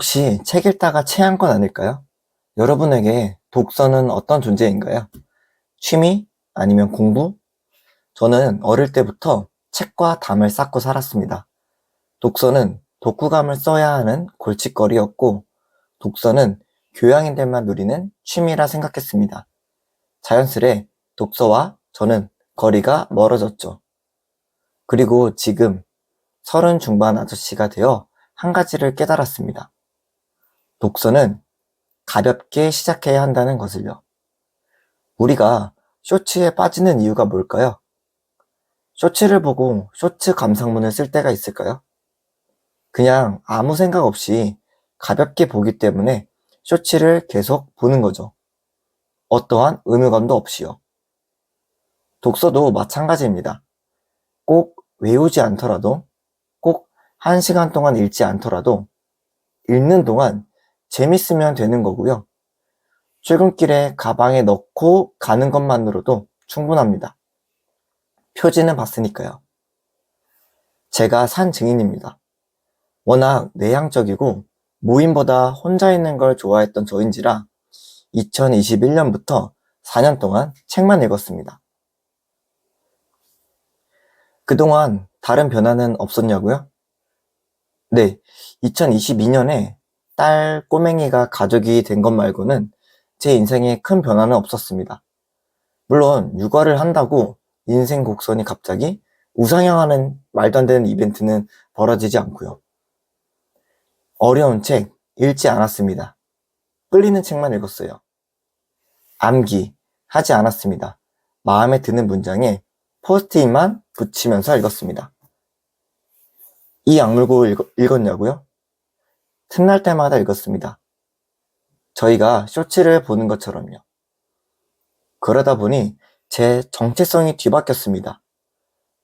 혹시 책 읽다가 체한 건 아닐까요? 여러분에게 독서는 어떤 존재인가요? 취미? 아니면 공부? 저는 어릴 때부터 책과 담을 쌓고 살았습니다. 독서는 독후감을 써야 하는 골칫거리였고, 독서는 교양인들만 누리는 취미라 생각했습니다. 자연스레 독서와 저는 거리가 멀어졌죠. 그리고 지금 30 중반 아저씨가 되어 한 가지를 깨달았습니다. 독서는 가볍게 시작해야 한다는 것을요. 우리가 쇼츠에 빠지는 이유가 뭘까요? 쇼츠를 보고 쇼츠 감상문을 쓸 때가 있을까요? 그냥 아무 생각 없이 가볍게 보기 때문에 쇼츠를 계속 보는 거죠. 어떠한 의무감도 없이요. 독서도 마찬가지입니다. 꼭 외우지 않더라도, 꼭 1시간 동안 읽지 않더라도 읽는 동안 재밌으면 되는 거고요. 출근길에 가방에 넣고 가는 것만으로도 충분합니다. 표지는 봤으니까요. 제가 산 증인입니다. 워낙 내향적이고 모임보다 혼자 있는 걸 좋아했던 저인지라 2021년부터 4년 동안 책만 읽었습니다. 그동안 다른 변화는 없었냐고요? 네, 2022년에 딸 꼬맹이가 가족이 된 것 말고는 제 인생에 큰 변화는 없었습니다. 물론 육아를 한다고 인생 곡선이 갑자기 우상향하는 말도 안 되는 이벤트는 벌어지지 않고요. 어려운 책 읽지 않았습니다. 끌리는 책만 읽었어요. 암기 하지 않았습니다. 마음에 드는 문장에 포스트잇만 붙이면서 읽었습니다. 이 악물고 읽었냐고요? 틈날 때마다 읽었습니다. 저희가 쇼츠를 보는 것처럼요. 그러다 보니 제 정체성이 뒤바뀌었습니다.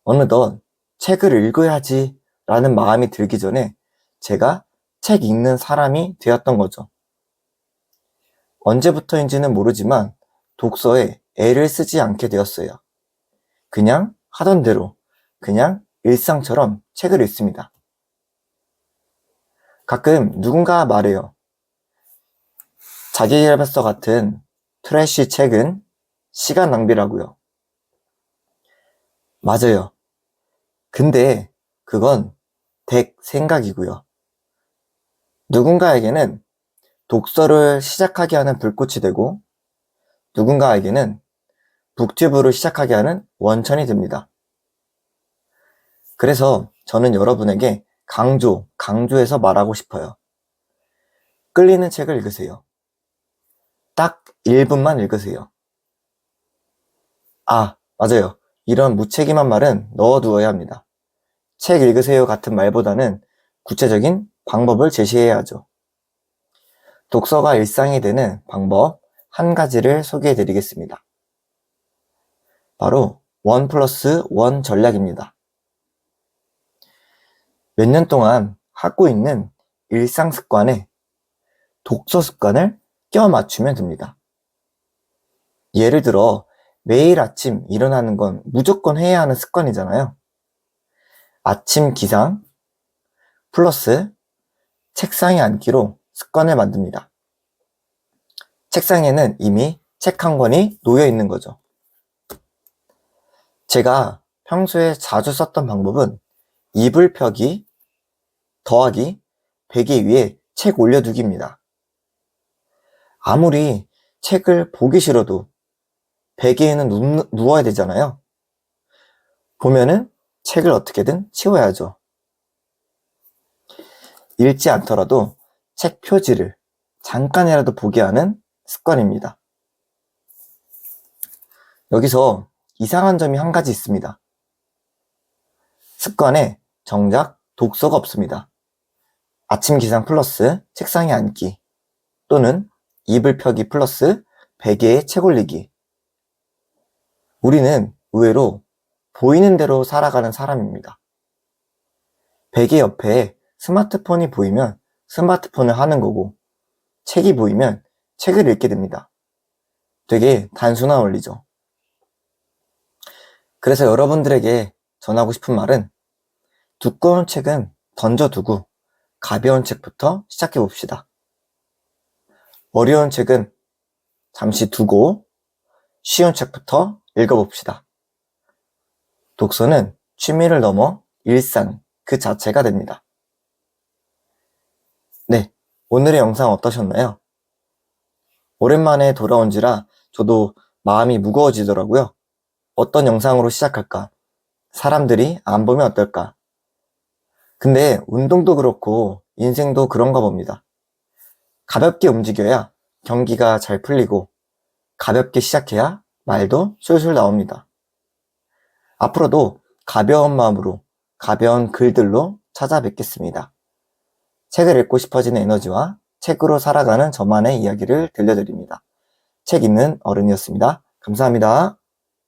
어느덧 책을 읽어야지 라는 마음이 들기 전에 제가 책 읽는 사람이 되었던 거죠. 언제부터인지는 모르지만 독서에 애를 쓰지 않게 되었어요. 그냥 하던 대로, 그냥 일상처럼 책을 읽습니다. 가끔 누군가 말해요. 자기계발서 같은 트래쉬 책은 시간 낭비라고요. 맞아요. 근데 그건 덱 생각이고요. 누군가에게는 독서를 시작하게 하는 불꽃이 되고 누군가에게는 북튜브를 시작하게 하는 원천이 됩니다. 그래서 저는 여러분에게 강조해서 말하고 싶어요. 끌리는 책을 읽으세요. 딱 1분만 읽으세요. 아, 맞아요. 이런 무책임한 말은 넣어두어야 합니다. 책 읽으세요 같은 말보다는 구체적인 방법을 제시해야 하죠. 독서가 일상이 되는 방법 한 가지를 소개해 드리겠습니다. 바로 1+1 전략입니다. 몇 년 동안 하고 있는 일상 습관에 독서 습관을 껴 맞추면 됩니다. 예를 들어 매일 아침 일어나는 건 무조건 해야 하는 습관이잖아요. 아침 기상 플러스 책상에 앉기로 습관을 만듭니다. 책상에는 이미 책 한 권이 놓여 있는 거죠. 제가 평소에 자주 썼던 방법은 이불 펴기 더하기 베개 위에 책 올려두기입니다. 아무리 책을 보기 싫어도 베개에는 누워야 되잖아요. 보면은 책을 어떻게든 치워야죠. 읽지 않더라도 책 표지를 잠깐이라도 보게 하는 습관입니다. 여기서 이상한 점이 한 가지 있습니다. 습관에 정작 독서가 없습니다. 아침 기상 플러스 책상에 앉기 또는 이불 펴기 플러스 베개에 책 올리기. 우리는 의외로 보이는 대로 살아가는 사람입니다. 베개 옆에 스마트폰이 보이면 스마트폰을 하는 거고 책이 보이면 책을 읽게 됩니다. 되게 단순한 원리죠. 그래서 여러분들에게 전하고 싶은 말은 두꺼운 책은 던져두고 가벼운 책부터 시작해 봅시다. 어려운 책은 잠시 두고 쉬운 책부터 읽어봅시다. 독서는 취미를 넘어 일상 그 자체가 됩니다. 네, 오늘의 영상 어떠셨나요? 오랜만에 돌아온지라 저도 마음이 무거워지더라고요. 어떤 영상으로 시작할까? 사람들이 안 보면 어떨까? 근데 운동도 그렇고 인생도 그런가 봅니다. 가볍게 움직여야 경기가 잘 풀리고 가볍게 시작해야 말도 술술 나옵니다. 앞으로도 가벼운 마음으로 가벼운 글들로 찾아뵙겠습니다. 책을 읽고 싶어지는 에너지와 책으로 살아가는 저만의 이야기를 들려드립니다. 책 읽는 어른이었습니다. 감사합니다.